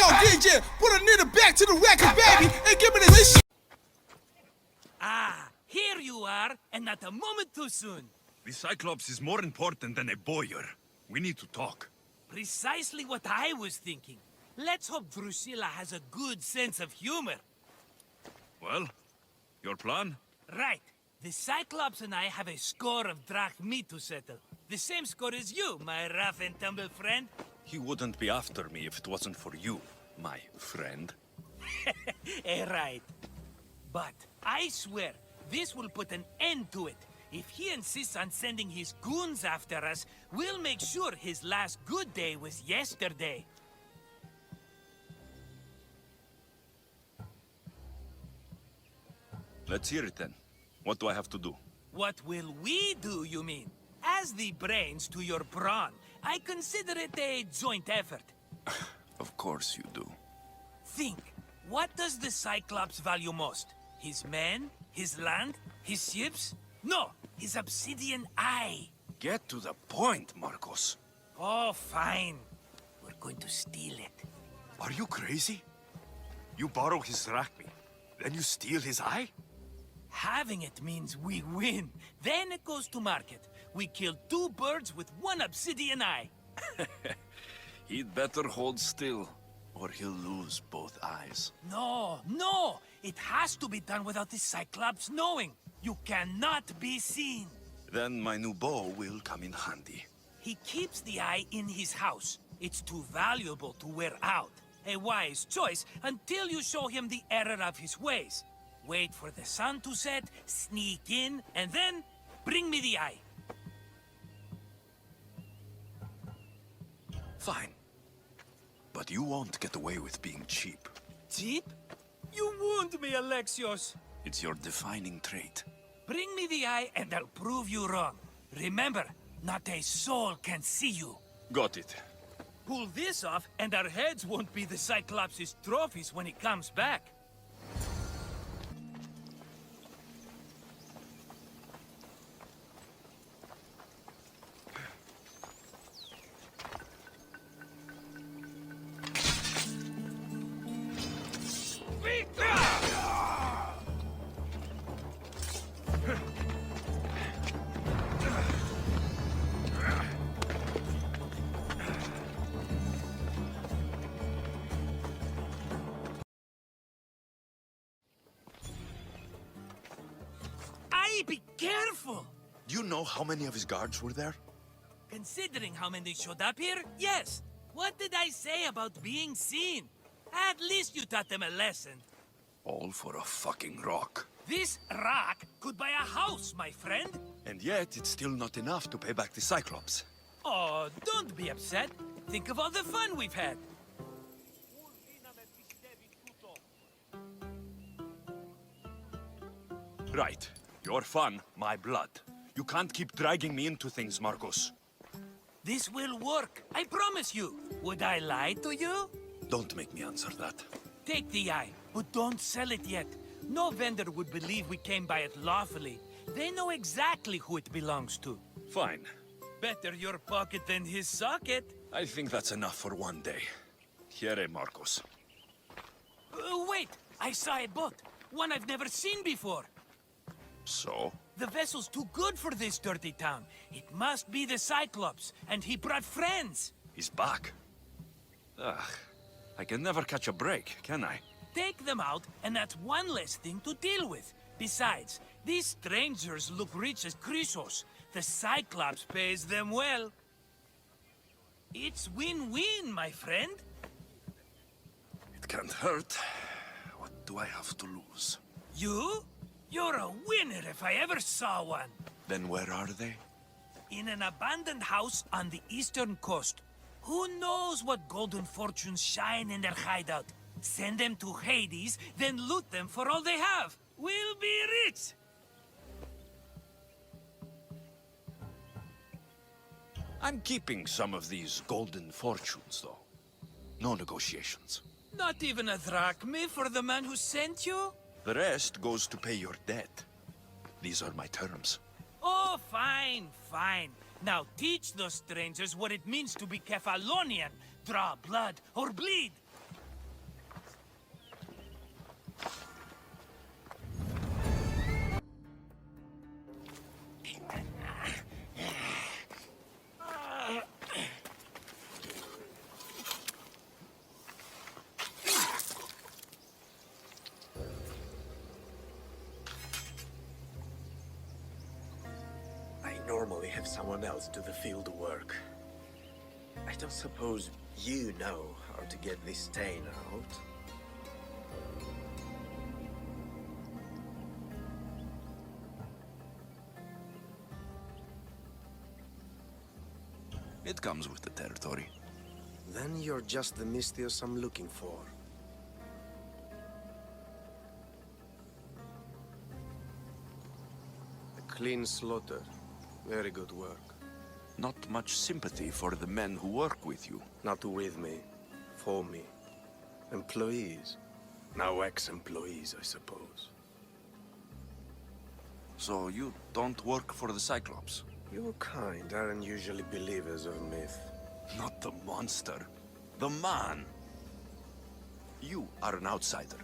Yo, DJ, put a nigga back to the record, baby, and give me this shit. Ah, here you are, and not a moment too soon. The Cyclops is more important than a boyar. We need to talk. Precisely what I was thinking. Let's hope Drusilla has a good sense of humor. Well, your plan? Right. The Cyclops and I have a score of drachmi to settle. The same score as you, my rough and tumble friend. He wouldn't be after me if it wasn't for you, my friend. Right. But I swear, this will put an end to it. If he insists on sending his goons after us, we'll make sure his last good day was yesterday. Let's hear it then. What do I have to do? What will we do, you mean? As the brains to your brawn, I consider it a joint effort. Of course you do. Think, what does the Cyclops value most? His men? His land? His ships? No, his obsidian eye. Get to the point, Marcos. Oh, fine. We're going to steal it. Are you crazy? You borrow his drachmi, then you steal his eye? Having it means we win. Then it goes to market. We kill 2 birds with 1 obsidian eye. He'd better hold still, or he'll lose both eyes. No, no! It has to be done without the Cyclops knowing. You cannot be seen. Then my new bow will come in handy. He keeps the eye in his house. It's too valuable to wear out. A wise choice until you show him the error of his ways. Wait for the sun to set, sneak in, and then bring me the eye. Fine. But you won't get away with being cheap. Cheap? You wound me, Alexios. It's your defining trait. Bring me the eye and I'll prove you wrong. Remember, not a soul can see you. Got it. Pull this off and our heads won't be the Cyclops' trophies when he comes back. Be careful! Do you know how many of his guards were there? Considering how many showed up here, yes. What did I say about being seen? At least you taught them a lesson. All for a fucking rock. This rock could buy a house, my friend. And yet, it's still not enough to pay back the Cyclops. Oh, don't be upset. Think of all the fun we've had. Right. Your fun, my blood. You can't keep dragging me into things, Marcos. This will work, I promise you. Would I lie to you? Don't make me answer that. Take the eye, but don't sell it yet. No vendor would believe we came by it lawfully. They know exactly who it belongs to. Fine. Better your pocket than his socket. I think that's enough for one day. Here, Marcos. Wait! I saw a boat. One I've never seen before. So? The vessel's too good for this dirty town. It must be the Cyclops, and he brought friends. He's back. Ugh. I can never catch a break, can I? Take them out, and that's one less thing to deal with. Besides, these strangers look rich as Chrysos. The Cyclops pays them well. It's win-win, my friend. It can't hurt. What do I have to lose? You? You're a winner if I ever saw one. Then where are they? In an abandoned house on the eastern coast. Who knows what golden fortunes shine in their hideout? Send them to Hades, then loot them for all they have. We'll be rich! I'm keeping some of these golden fortunes, though. No negotiations. Not even a drachme for the man who sent you? The rest goes to pay your debt. These are my terms. Oh, fine, fine. Now teach those strangers what it means to be Kephalonian. Draw blood or bleed. have someone else do the field work. I don't suppose you know how to get this stain out. It comes with the territory. Then you're just the Mystios I'm looking for. A clean slaughter. Very good work. Not much sympathy for the men who work with you. Not with me. For me. Employees. Now ex-employees, I suppose. So you don't work for the Cyclops? Your kind aren't usually believers of myth. Not the monster. The man. You are an outsider.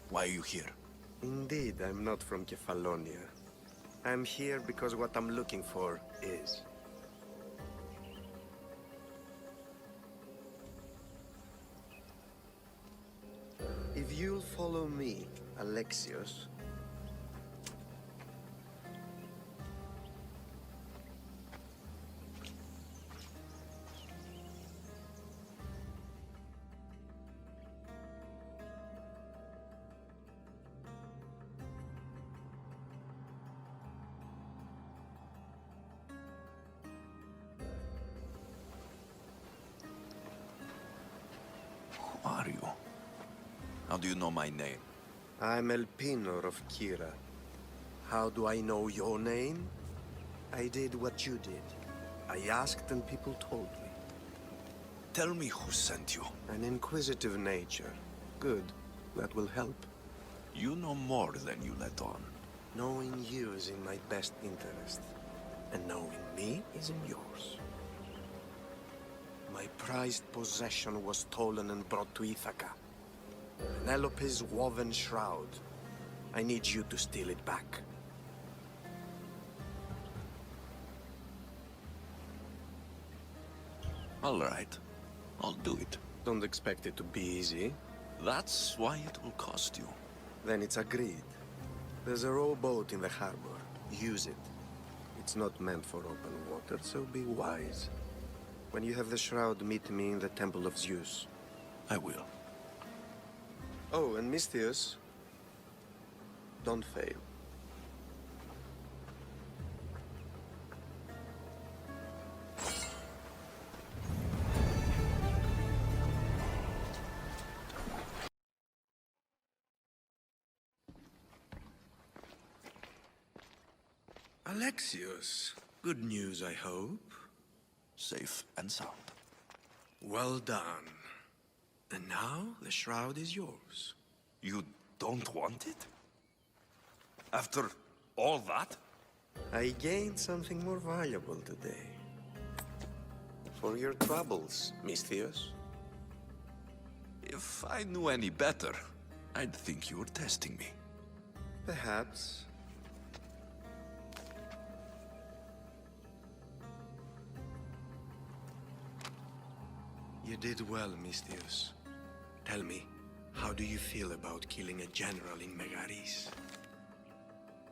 Why are you here? Indeed, I'm not from Kefalonia. I'm here because what I'm looking for is. If you'll follow me, Alexios. Who are you? How do you know my name? I'm Elpinor of Kira. How do I know your name? I did what you did. I asked and people told me. Tell me who sent you. An inquisitive nature. Good. That will help. You know more than you let on. Knowing you is in my best interest. And knowing me is in yours. My prized possession was stolen and brought to Ithaca. Penelope's woven shroud. I need you to steal it back. All right. I'll do it. Don't expect it to be easy. That's why it will cost you. Then it's agreed. There's a rowboat in the harbor. Use it. It's not meant for open water, so be wise. When you have the shroud, meet me in the Temple of Zeus. I will. Oh, and Mystios, don't fail. Alexios, good news, I hope. Safe and sound. Well done. And now the shroud is yours. You don't want it? After all that? I gained something more valuable today. For your troubles, Mystios. If I knew any better, I'd think you were testing me. Perhaps. You did well, Mystios. Tell me, how do you feel about killing a general in Megaris?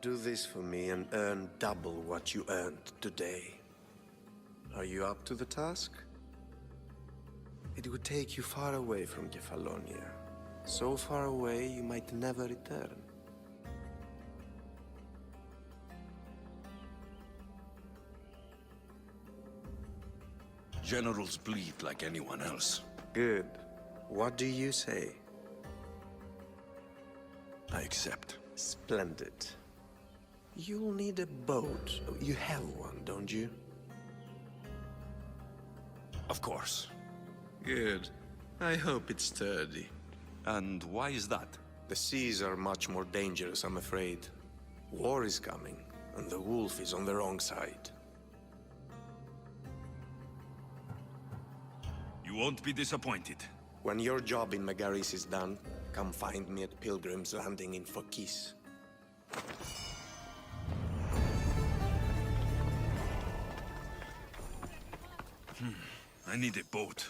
Do this for me and earn double what you earned today. Are you up to the task? It would take you far away from Kefalonia. So far away you might never return. Generals bleed like anyone else. Good. What do you say? I accept. Splendid. You'll need a boat. You have one, don't you? Of course. Good. I hope it's sturdy. And why is that? The seas are much more dangerous, I'm afraid. War is coming, and the wolf is on the wrong side. You won't be disappointed. When your job in Megaris is done, come find me at Pilgrim's Landing in Phokis. I need a boat.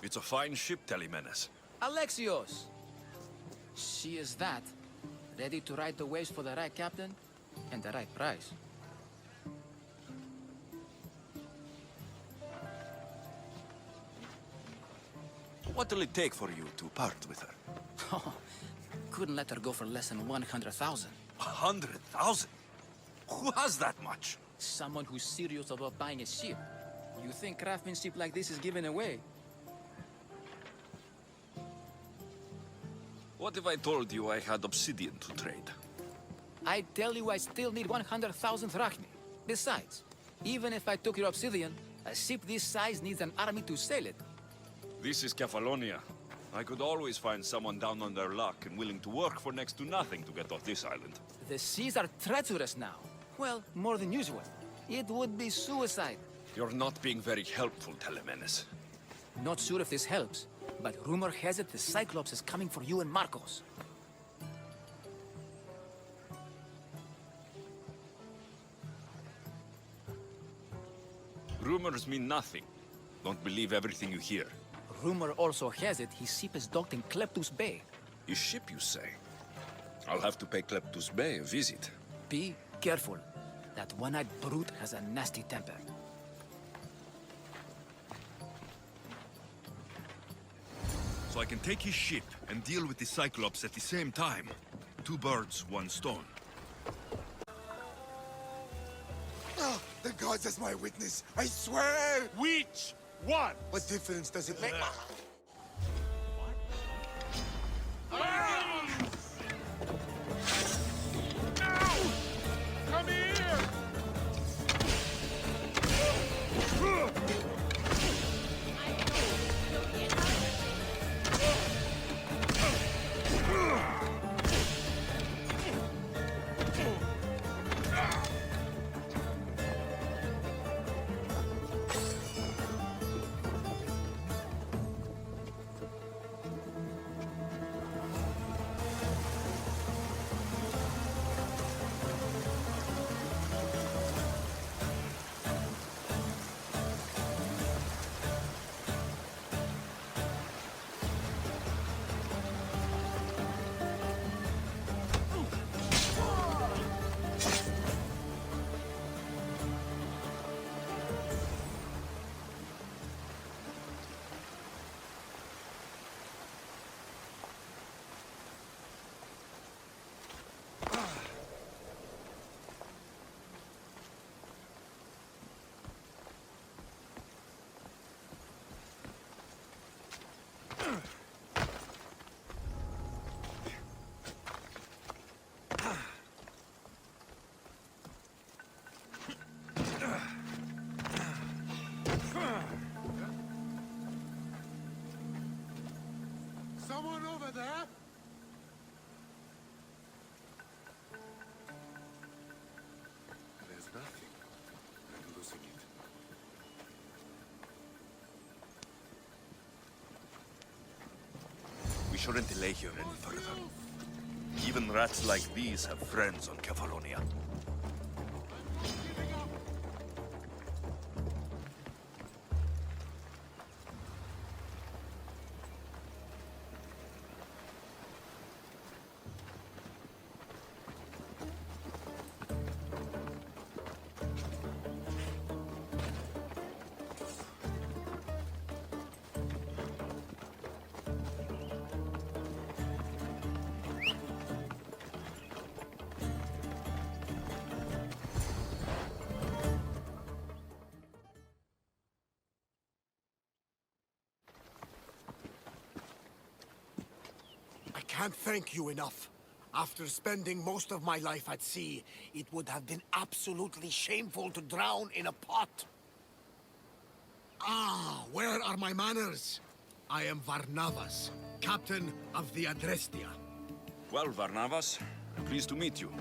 It's a fine ship, Telemenes. Alexios! She is that. Ready to ride the waves for the right captain and the right price. What will it take for you to part with her? Oh, couldn't let her go for less than 100,000. 100,000? Who has that much? Someone who's serious about buying a ship. You think craftsmanship like this is given away? What if I told you I had obsidian to trade? I tell you I still need 100,000 drachmi. Besides, even if I took your obsidian, a ship this size needs an army to sail it. This is Kefalonia. I could always find someone down on their luck and willing to work for next to nothing to get off this island. The seas are treacherous now. Well, more than usual. It would be suicide. You're not being very helpful, Telemenes. Not sure if this helps, but rumor has it the Cyclops is coming for you and Marcos. Rumors mean nothing. Don't believe everything you hear. Rumor also has it his ship is docked in Kleptus Bay. His ship, you say? I'll have to pay Kleptus Bay a visit. Be careful. That one-eyed brute has a nasty temper. So I can take his ship and deal with the Cyclops at the same time. 2 birds, 1 stone. Oh, the gods as my witness, I swear! Which one? What difference does it make? Come here! Someone over there? There's nothing. I'm losing it. We shouldn't delay here any further. Even rats like these have friends on Kefalonia. I can't thank you enough. After spending most of my life at sea, it would have been absolutely shameful to drown in a pot. Ah, where are my manners? I am Varnavas, captain of the Adrestia. Well, Varnavas, I'm pleased to meet you.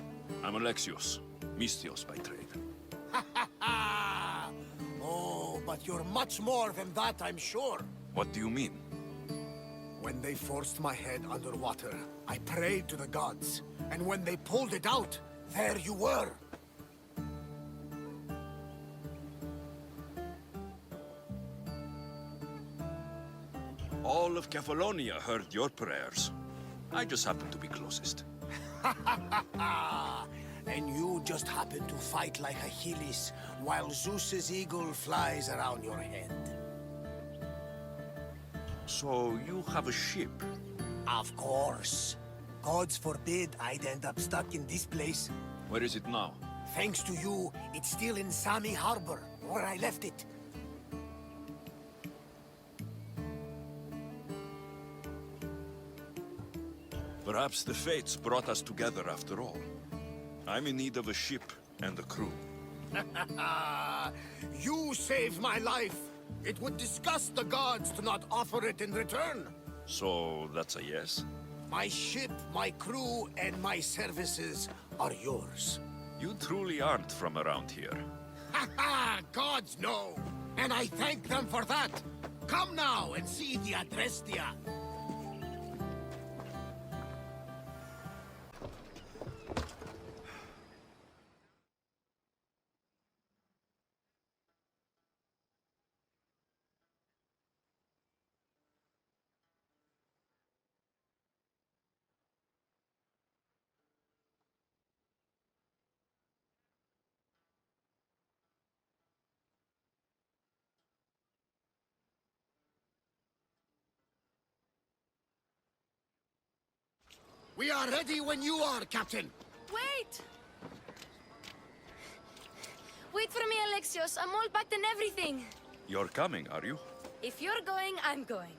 I'm Alexios, Mystios by trade. Oh, but you're much more than that, I'm sure. What do you mean? When they forced my head underwater, I prayed to the gods. And when they pulled it out, there you were. All of Kefalonia heard your prayers. I just happen to be closest. And you just happen to fight like Achilles, while Zeus's eagle flies around your head. So you have a ship? Of course. Gods forbid I'd end up stuck in this place. Where is it now? Thanks to you, it's still in Sami Harbor, where I left it. Perhaps the fates brought us together after all. I'm in need of a ship and a crew. You saved my life. It would disgust the gods to not offer it in return. So that's a yes? My ship, my crew, and my services are yours. You truly aren't from around here. Ha ha! Gods know! And I thank them for that! Come now and see the Adrestia! We are ready when you are, Captain! Wait! Wait for me, Alexios. I'm all packed and everything. You're coming, are you? If you're going, I'm going.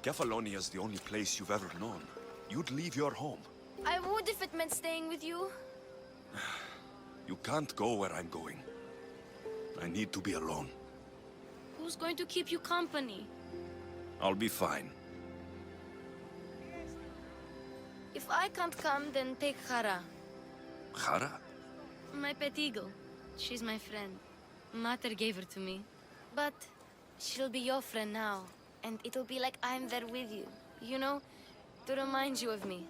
Kefalonia's the only place you've ever known. You'd leave your home. I would if it meant staying with you. You can't go where I'm going. I need to be alone. Who's going to keep you company? I'll be fine. If I can't come, then take Hara, Hara? my pet eagle. She's my friend. Mater gave her to me. But she'll be your friend now. And it'll be like I'm there with you. You know? To remind you of me.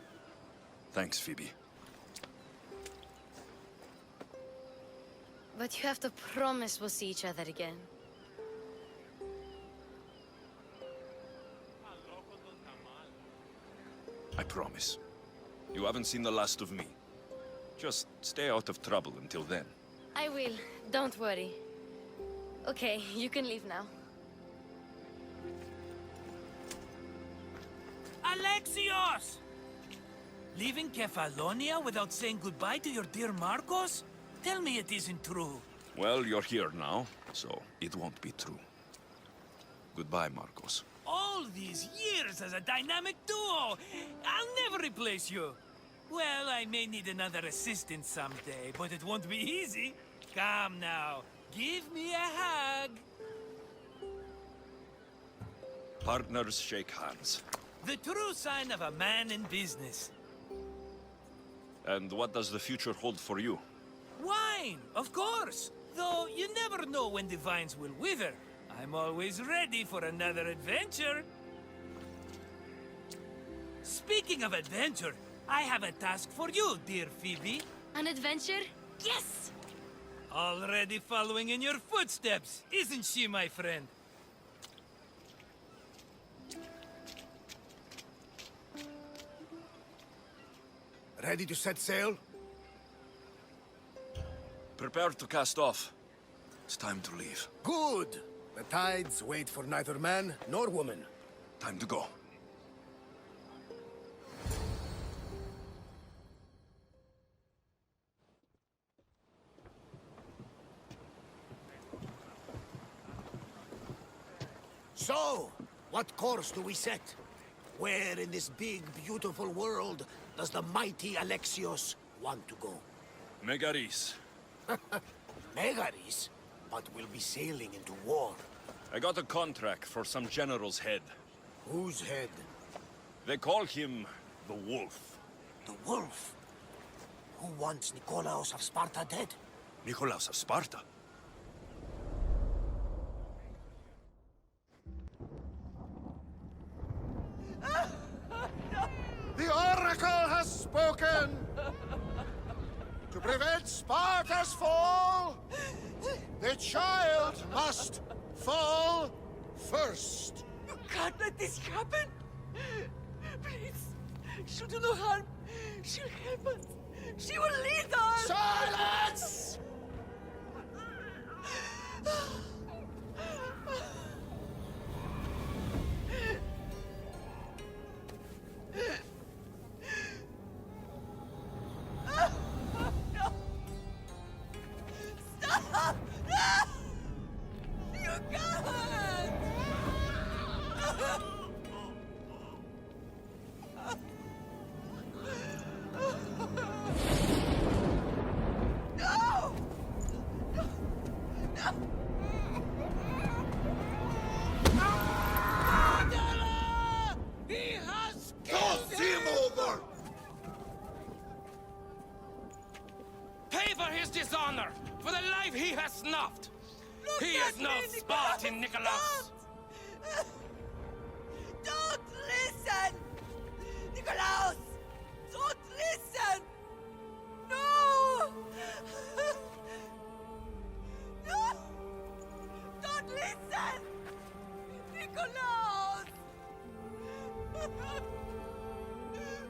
Thanks, Phoebe. But you have to promise we'll see each other again. I promise. You haven't seen the last of me. Just stay out of trouble until then. I will. Don't worry. Okay, you can leave now. Alexios! Leaving Kefalonia without saying goodbye to your dear Marcos? Tell me it isn't true. Well, you're here now, so it won't be true. Goodbye, Marcos. All these years as a dynamic duo! I'll never replace you! Well, I may need another assistant someday, but it won't be easy. Come now, give me a hug. Partners shake hands. The true sign of a man in business. And what does the future hold for you? Wine, of course! Though you never know when the vines will wither. I'm always ready for another adventure. Speaking of adventure, I have a task for you, dear Phoebe. An adventure? Yes! Already following in your footsteps, isn't she, my friend? Ready to set sail? Prepare to cast off. It's time to leave. Good! The tides wait for neither man nor woman. Time to go. So, what course do we set? Where in this big, beautiful world does the mighty Alexios want to go? Megaris. Megaris? But we'll be sailing into war. I got a contract for some general's head. Whose head? They call him the Wolf. The wolf? Who wants Nikolaos of Sparta dead? Nikolaos of Sparta? The Oracle has spoken! To prevent Sparta's fall, The child must fall first. You can't let this happen! Please, she'll do no harm. She'll help us. She will lead us! Silence! No! Stop! You can't! No! No! Murderer! He has killed him! over! Pay for his dishonor, for the life he has snuffed. Look He at is no me, Spartan, Nicholas. Don't listen! Nikolaus! Don't listen! No! No! Don't listen! Nikolaus!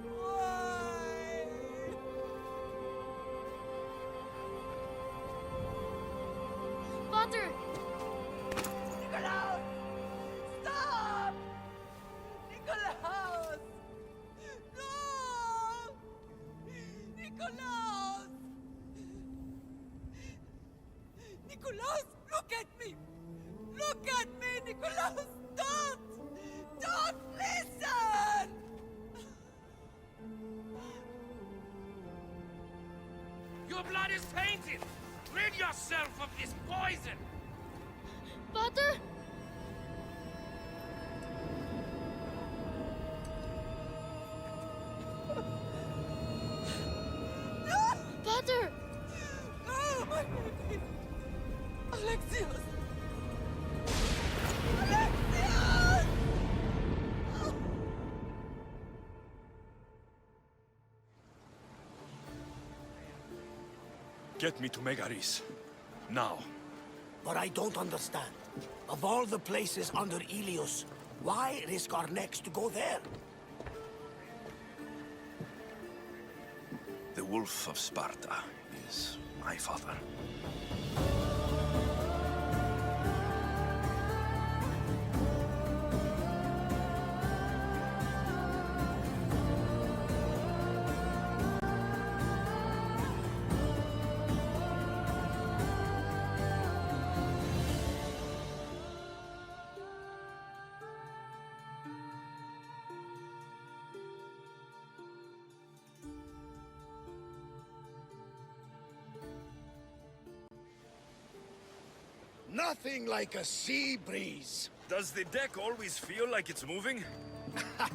Why? Potter! Nikolaus! Stop! Nikolaus! No! Nikolaus! Nikolaus, look at me! Look at me, Nikolaus! Don't! Don't listen! Your blood is tainted. Rid yourself of this poison. Potter? Potter! Oh, my baby! Alexios! Alexios! Get me to Megaris. Now. But I don't understand. Of all the places under Ilios, why risk our necks to go there? The Wolf of Sparta is my father. Nothing like a sea breeze. Does the deck always feel like it's moving?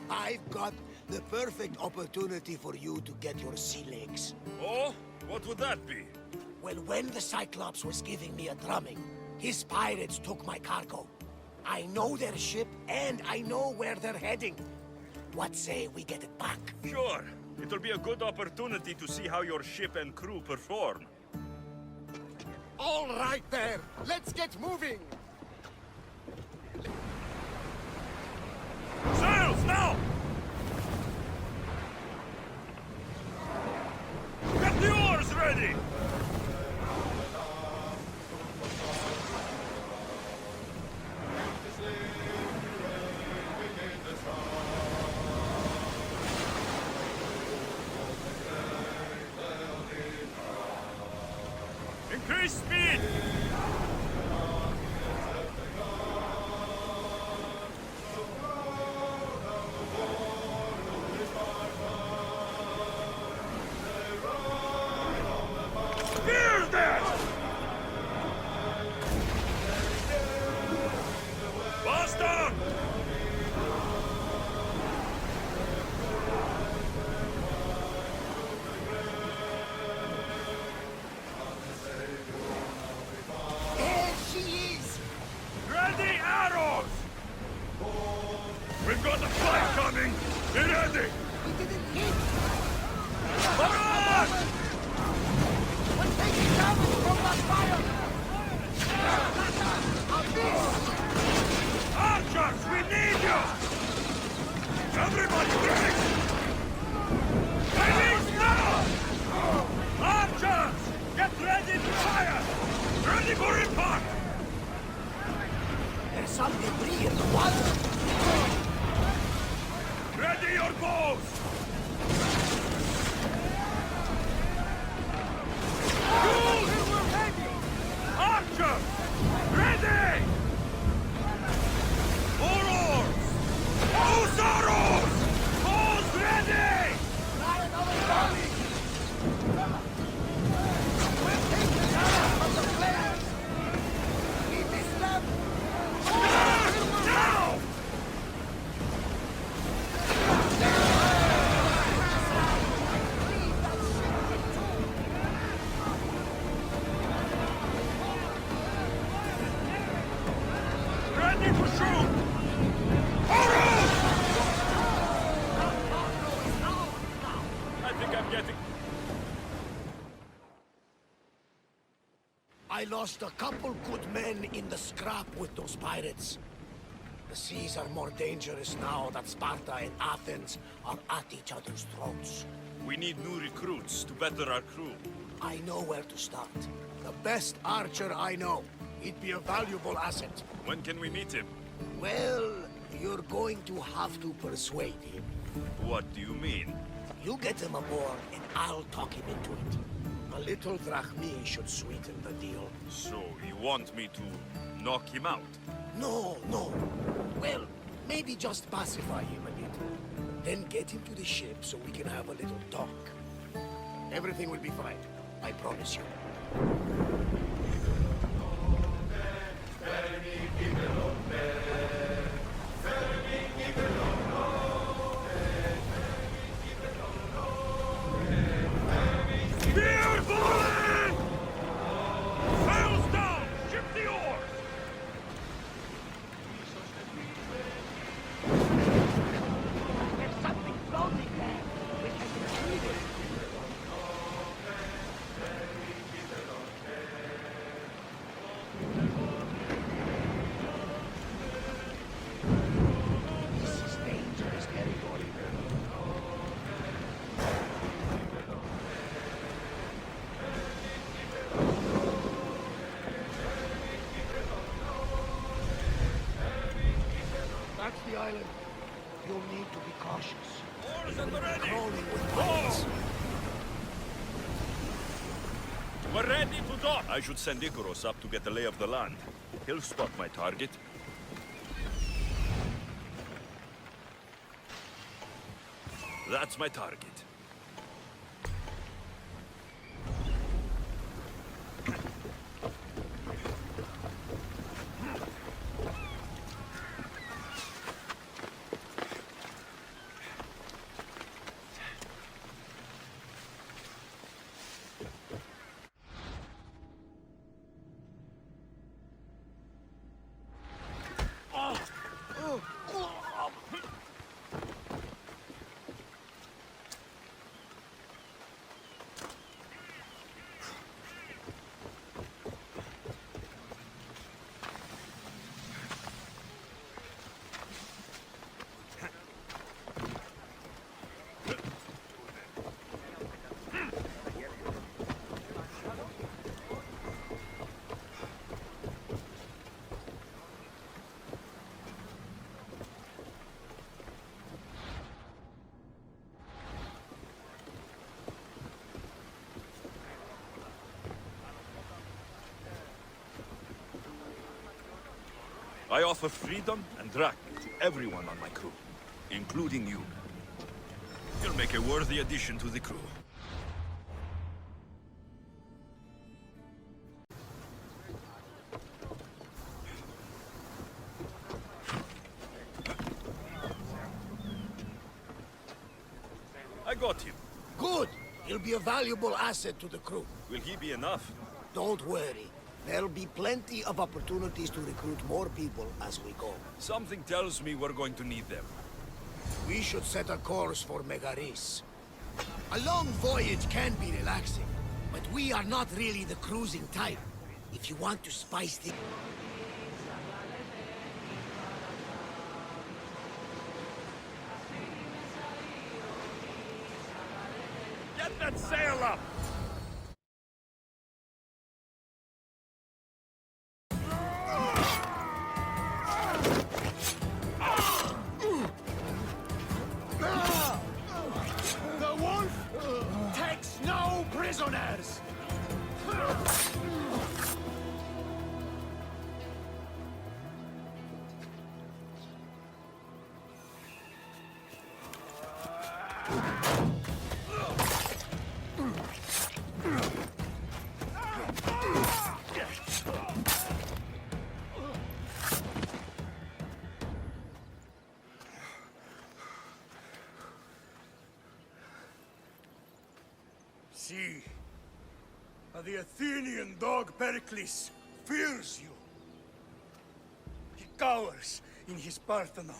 I've got the perfect opportunity for you to get your sea legs. Oh? What would that be? Well, when the Cyclops was giving me a drumming, his pirates took my cargo. I know their ship, and I know where they're heading. What say we get it back? Sure. It'll be a good opportunity to see how your ship and crew perform. All right there, let's get moving. Sails now! Get the oars ready! Increase speed! Spear that! Boston! There she is! Ready arrows! We've got a fight coming! Be ready! We didn't hit! Hurrah! We're taking damage from that fire! some debris in the water. Ready your bows! Archer! Ready! All oars! Hussarus! Bows ready! Not another volley! We're taking time from the flares! Keep this left! Now! Ready to shoot! Horus! I think I'm getting... I lost a couple good men in the scrap with those pirates. The seas are more dangerous now that Sparta and Athens are at each other's throats. We need new recruits to better our crew. I know where to start. The best archer I know. He'd be a valuable asset. When can we meet him? Well, you're going to have to persuade him. What do you mean? You get him aboard, and I'll talk him into it. A little drachmi should sweeten the deal. So, you want me to knock him out? No, no. Well, maybe just pacify him a little. Then get him to the ship so we can have a little talk. Everything will be fine. I promise you. Spear volley! Sails down! Ship the oars! There's something floating there. We can retrieve it. This is dangerous territory. That's the island. You'll need to be cautious. Oars at the ready! Crawling with pirates. We're ready to dock! I should send Icarus up to get the lay of the land. He'll spot my target. That's my target. I offer freedom and drachma to everyone on my crew, including you. You'll make a worthy addition to the crew. I got him. Good. He'll be a valuable asset to the crew. Will he be enough? Don't worry. There'll be plenty of opportunities to recruit more people as we go. Something tells me we're going to need them. We should set a course for Megaris. A long voyage can be relaxing, but we are not really the cruising type. If you want to spice things... Get that sail up! See, the Athenian dog Pericles fears you. He cowers in his Parthenon,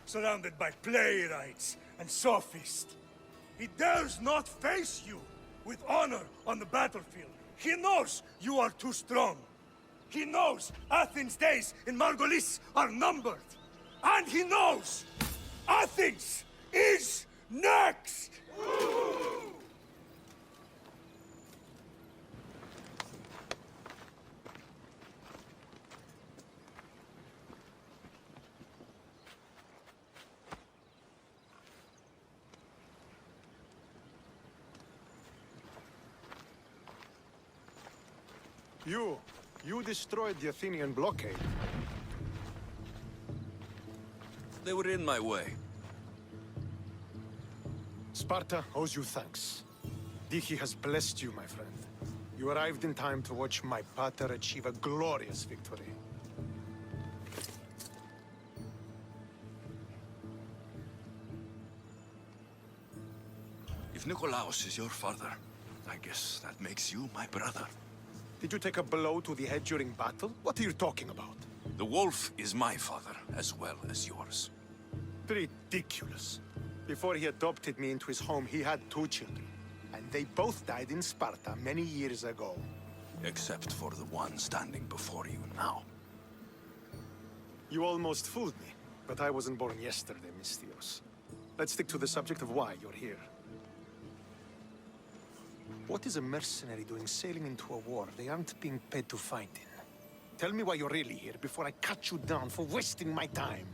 surrounded by playwrights and sophists. He dares not face you with honor on the battlefield. He knows you are too strong. He knows Athens' days in Margolis are numbered. And he knows Athens is next! You destroyed the Athenian blockade. They were in my way. Sparta owes you thanks. Diki has blessed you, my friend. You arrived in time to watch my pater achieve a glorious victory. If Nikolaos is your father, I guess that makes you my brother. Did you take a blow to the head during battle? What are you talking about? The wolf is my father, as well as yours. Ridiculous. Before he adopted me into his home, he had 2 children. And they both died in Sparta many years ago. Except for the one standing before you now. You almost fooled me, but I wasn't born yesterday, Misthios. Let's stick to the subject of why you're here. What is a mercenary doing sailing into a war they aren't being paid to fight in? Tell me why you're really here before I cut you down for wasting my time.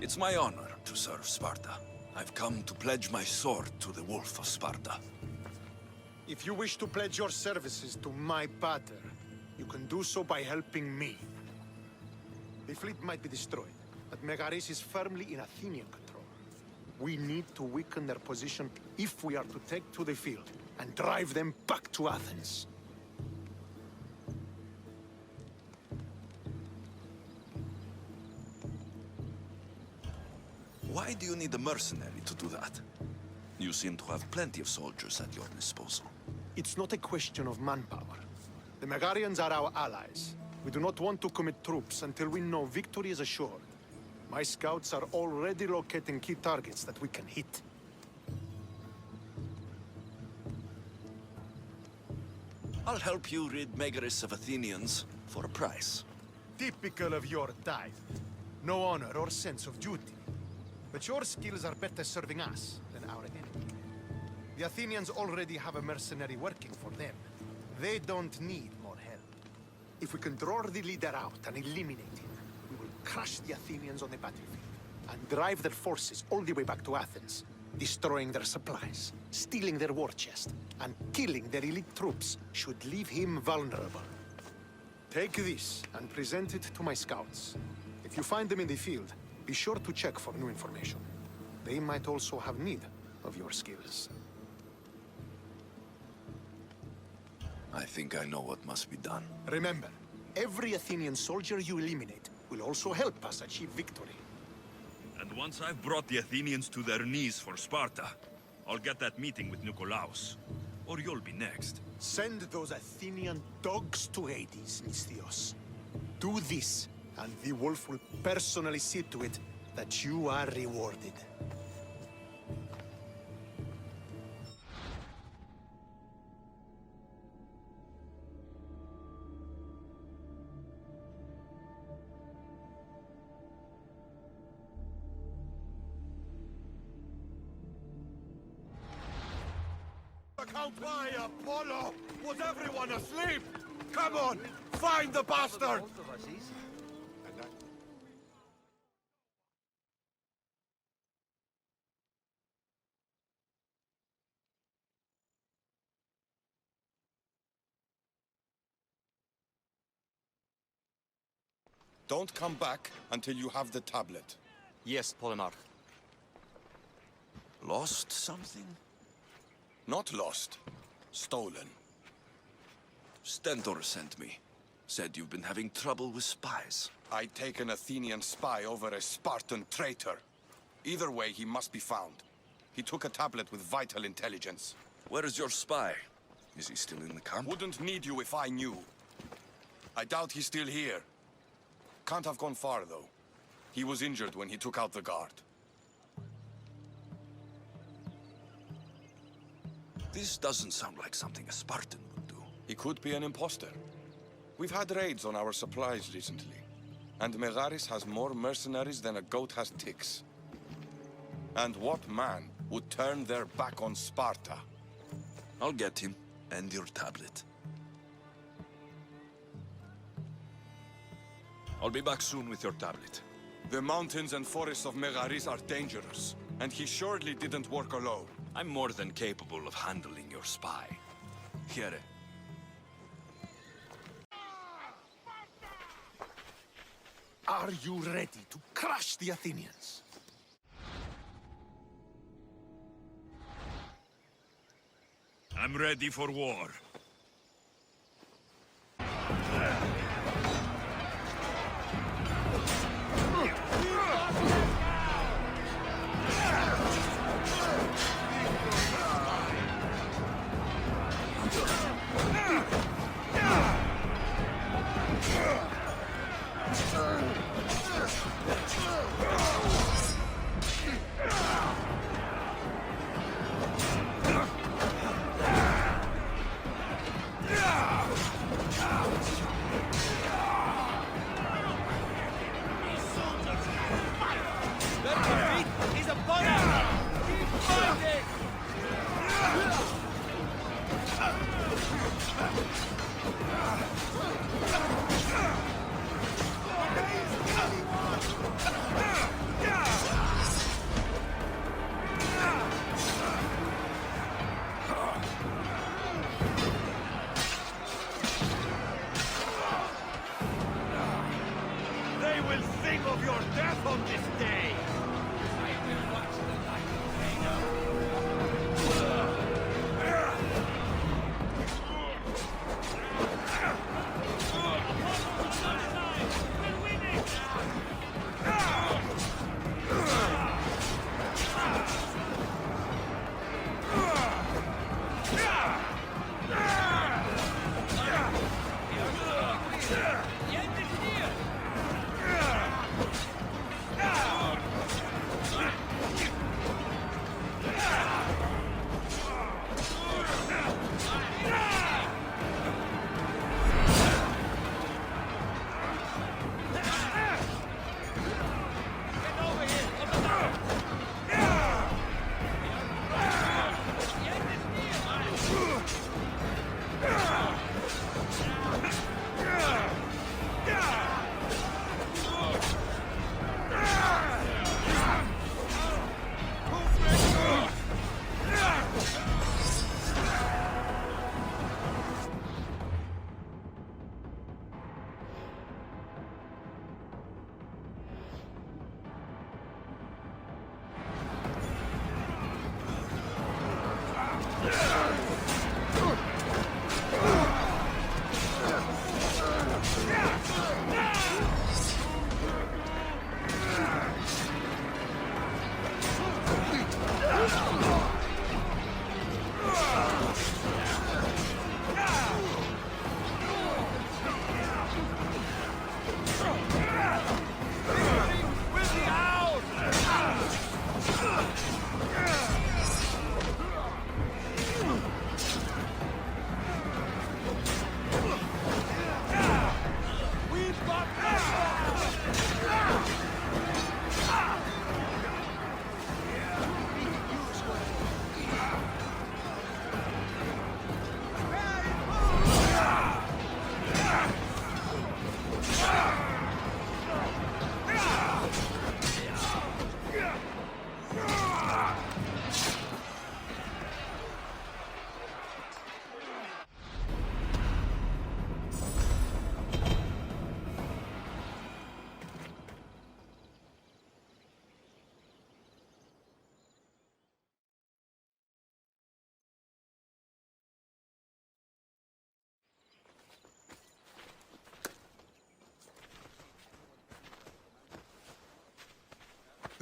It's my honor to serve Sparta. I've come to pledge my sword to the Wolf of Sparta. If you wish to pledge your services to my pater, you can do so by helping me. The fleet might be destroyed, but Megaris is firmly in Athenian control. We need to weaken their position if we are to take to the field and drive them back to Athens. Why do you need a mercenary to do that? You seem to have plenty of soldiers at your disposal. It's not a question of manpower. The Megarians are our allies. We do not want to commit troops until we know victory is assured. My scouts are already locating key targets that we can hit. I'll help you rid Megaris of Athenians for a price. Typical of your type. No honor or sense of duty. But your skills are better serving us than our enemy. The Athenians already have a mercenary working for them. They don't need more help. If we can draw the leader out and eliminate him, we will crush the Athenians on the battlefield and drive their forces all the way back to Athens, destroying their supplies, stealing their war chest, and killing their elite troops should leave him vulnerable. Take this and present it to my scouts. If you find them in the field, be sure to check for new information. They might also have need of your skills. I think I know what must be done. Remember, every Athenian soldier you eliminate will also help us achieve victory. And once I've brought the Athenians to their knees for Sparta, I'll get that meeting with Nikolaos. Or you'll be next. Send those Athenian dogs to Hades, Misthios. Do this, and the wolf will personally see to it that you are rewarded. Count by Apollo! Was everyone asleep? Come on! Find the bastard! Don't come back until you have the tablet. Yes, Polemarch. Lost something? Not lost. Stolen. Stentor sent me. Said you've been having trouble with spies. I take an Athenian spy over a Spartan traitor. Either way, he must be found. He took a tablet with vital intelligence. Where is your spy? Is he still in the camp? Wouldn't need you if I knew. I doubt he's still here. Can't have gone far, though. He was injured when he took out the guard. This doesn't sound like something a Spartan would do. He could be an imposter. We've had raids on our supplies recently. And Megaris has more mercenaries than a goat has ticks. And what man would turn their back on Sparta? I'll get him, and your tablet. I'll be back soon with your tablet. The mountains and forests of Megaris are dangerous, and he surely didn't work alone. I'm more than capable of handling your spy. Here. Are you ready to crush the Athenians? I'm ready for war. They will sing of your death on this day!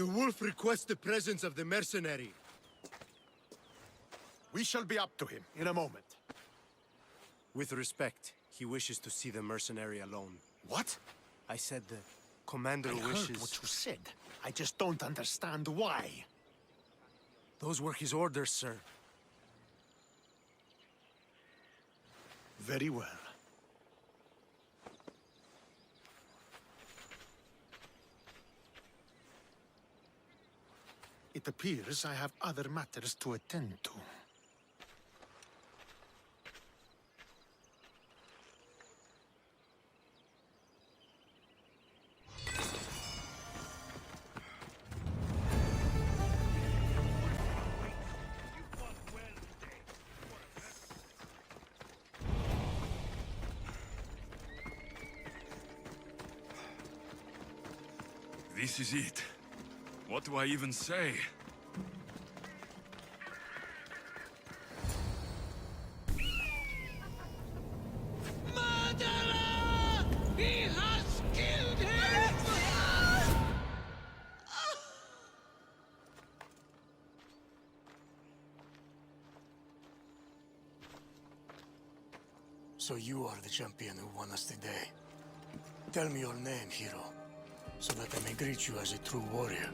The wolf requests the presence of the mercenary. We shall be up to him in a moment. With respect, he wishes to see the mercenary alone. What? I said the commander I wishes... heard what you said. I just don't understand why. Those were his orders, sir. Very well. It appears I have other matters to attend to. This is it. What do I even say? Murderer! He has killed him! So you are the champion who won us today. Tell me your name, hero, so that I may greet you as a true warrior.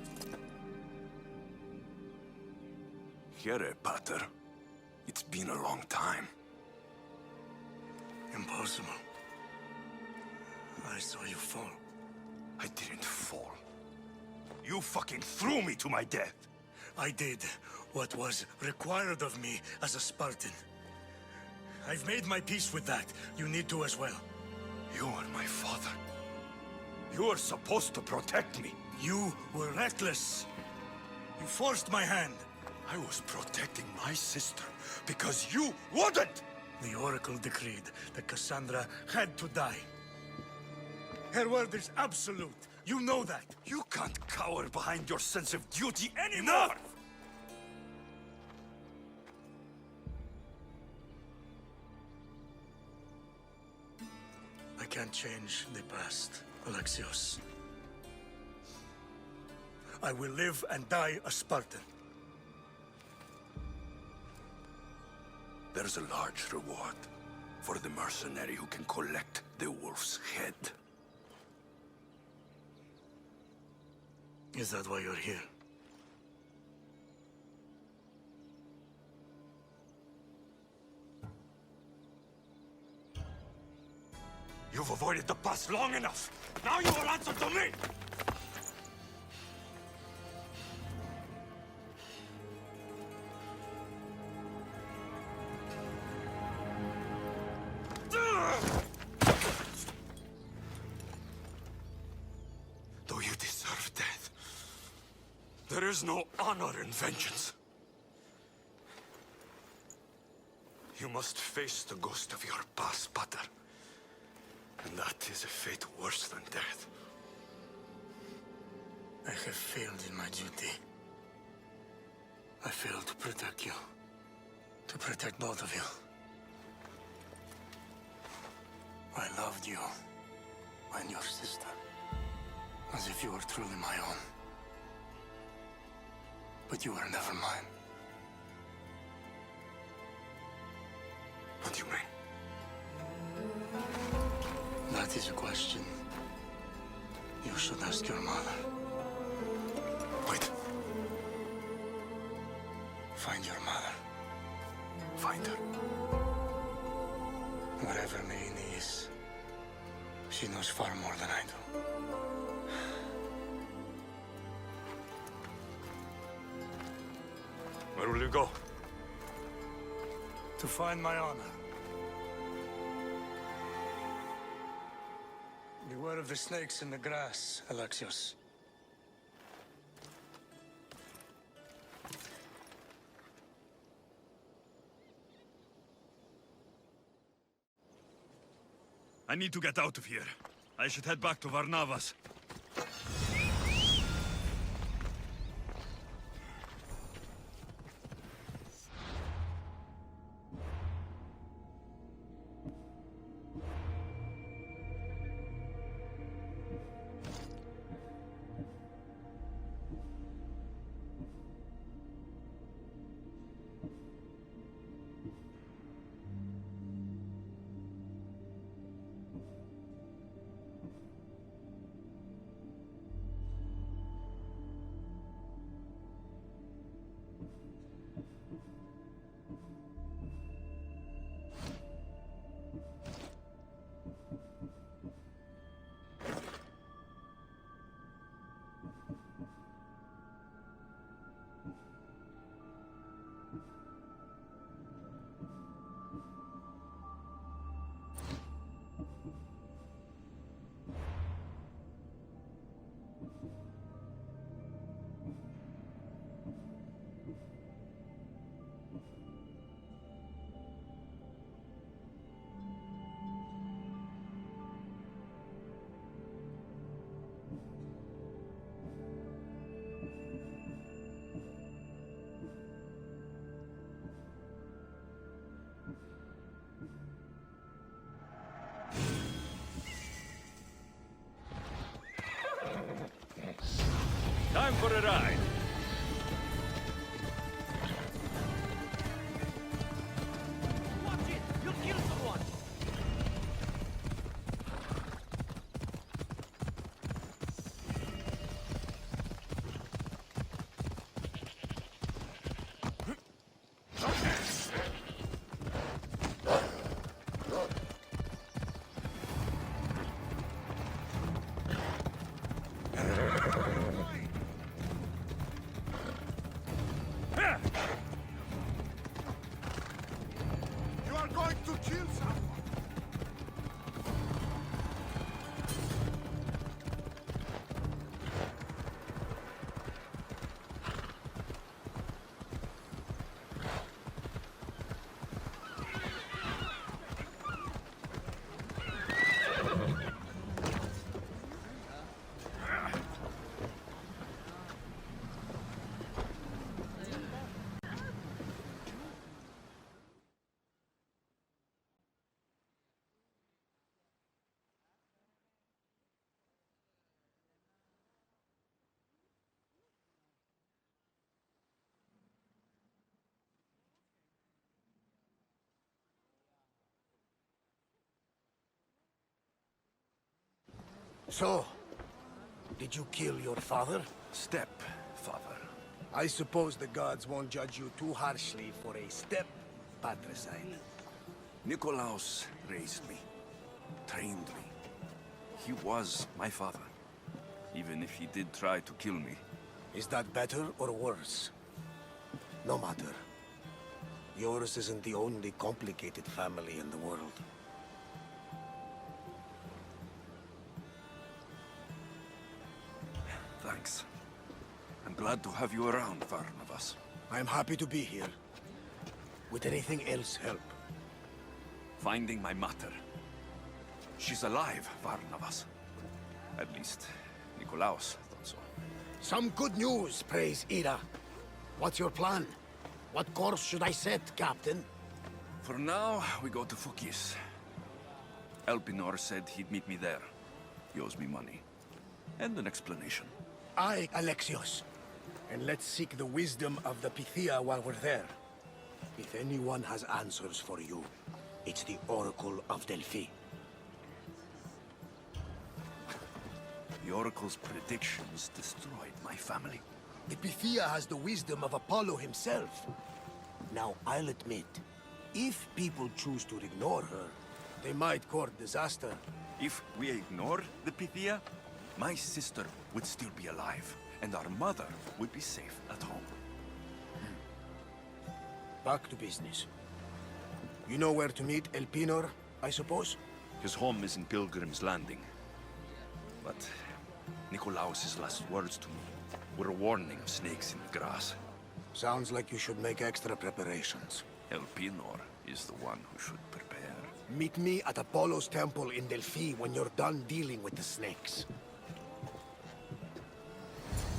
Here, Pater. It's been a long time. Impossible. I saw you fall. I didn't fall. You fucking threw me to my death! I did what was required of me as a Spartan. I've made my peace with that. You need to as well. You are my father. You are supposed to protect me. You were reckless. You forced my hand. I was protecting my sister because you wouldn't! The Oracle decreed that Cassandra had to die. Her word is absolute. You know that. You can't cower behind your sense of duty anymore! Enough! I can't change the past, Alexios. I will live and die a Spartan. There's a large reward for the mercenary who can collect the wolf's head. Is that why you're here? You've avoided the past long enough. Now you will answer to me! Though you deserve death, there is no honor in vengeance. You must face the ghost of your past, Pater. And that is a fate worse than death. I have failed in my duty. I failed to protect you. To protect both of you. I loved you and your sister as if you were truly my own. But you were never mine. What do you mean? That is a question you should ask your mother. Wait. Find your mother. Find her. Wherever Meini is, she knows far more than I do. Where will you go? To find my honor. Beware of the snakes in the grass, Alexios. I need to get out of here. I should head back to Varnavas. a ride. Watch it! You'll kill someone! You are going to kill someone! So, did you kill your father? Stepfather. I suppose the gods won't judge you too harshly for a step patricide. Nikolaos raised me, trained me. He was my father, even if he did try to kill me. Is that better or worse? No matter. Yours isn't the only complicated family in the world. Thanks. I'm glad to have you around, Varnavas. I'm happy to be here. Would anything else help? Finding my mater. She's alive, Varnavas. At least, Nikolaos thought so. Some good news, praise Ira. What's your plan? What course should I set, Captain? For now, we go to Fukis. Elpinor said he'd meet me there. He owes me money. And an explanation. Aye, Alexios. And let's seek the wisdom of the Pythia while we're there. If anyone has answers for you, it's the Oracle of Delphi. The Oracle's predictions destroyed my family. The Pythia has the wisdom of Apollo himself. Now, I'll admit, if people choose to ignore her, they might court disaster. If we ignore the Pythia, my sister would still be alive, and our mother would be safe at home. Back to business. You know where to meet Elpinor, I suppose? His home is in Pilgrim's Landing. But Nikolaos' last words to me were a warning of snakes in the grass. Sounds like you should make extra preparations. Elpinor is the one who should prepare. Meet me at Apollo's temple in Delphi when you're done dealing with the snakes.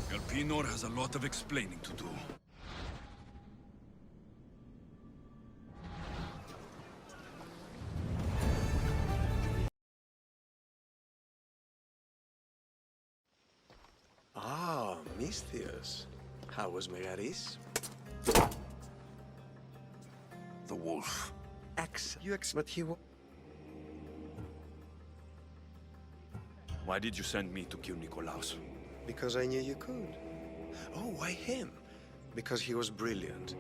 Elpinor has a lot of explaining to do. Ah, Misthios. How was Megaris? The wolf. But he Why did you send me to kill Nikolaos? Because I knew you could. Oh, why him? Because he was brilliant.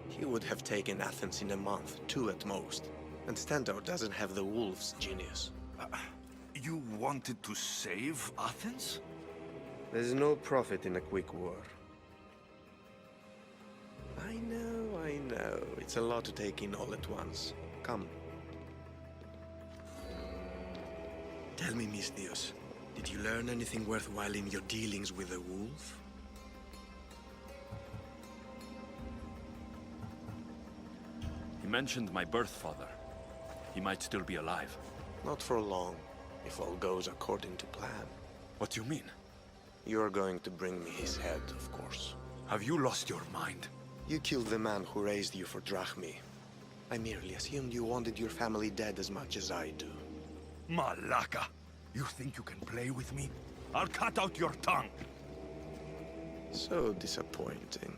He would have taken Athens in a month, 2 at most. And Stentor doesn't have the wolf's genius. You wanted to save Athens? There's no profit in a quick war. I know. It's a lot to take in all at once. Come. Tell me, Misthios, did you learn anything worthwhile in your dealings with the wolf? He mentioned my birth father. He might still be alive. Not for long, if all goes according to plan. What do you mean? You're going to bring me his head, of course. Have you lost your mind? You killed the man who raised you for Drachmi. I merely assumed you wanted your family dead as much as I do. Malaka! You think you can play with me? I'll cut out your tongue! So disappointing.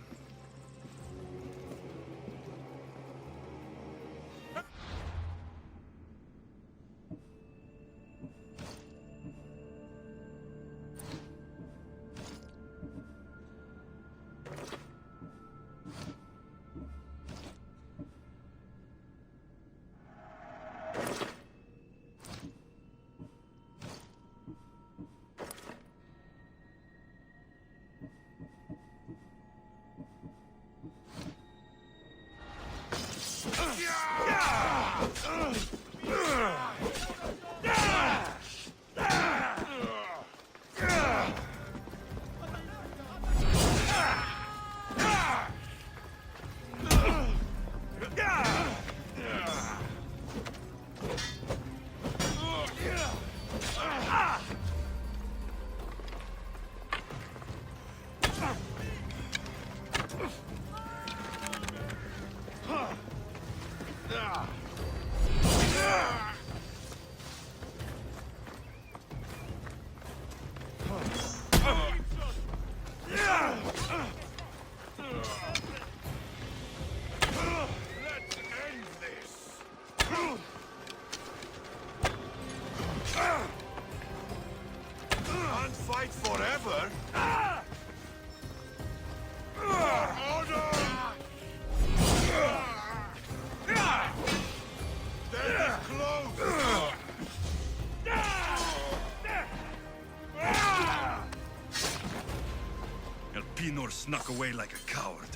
Can't fight forever. Elpinor snuck away like a coward.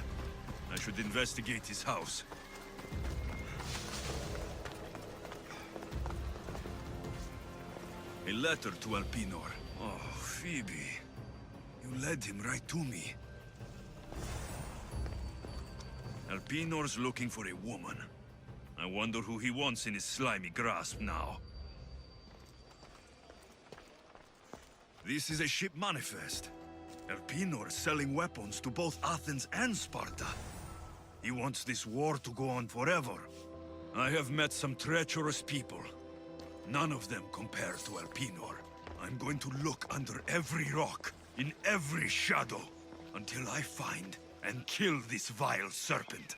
I should investigate his house. A letter to Elpinor. Oh, Phoebe. You led him right to me. Elpinor's looking for a woman. I wonder who he wants in his slimy grasp now. This is a ship manifest. Elpinor selling weapons to both Athens and Sparta. He wants this war to go on forever. I have met some treacherous people. None of them compare to Elpinor. I'm going to look under every rock, in every shadow, until I find and kill this vile serpent.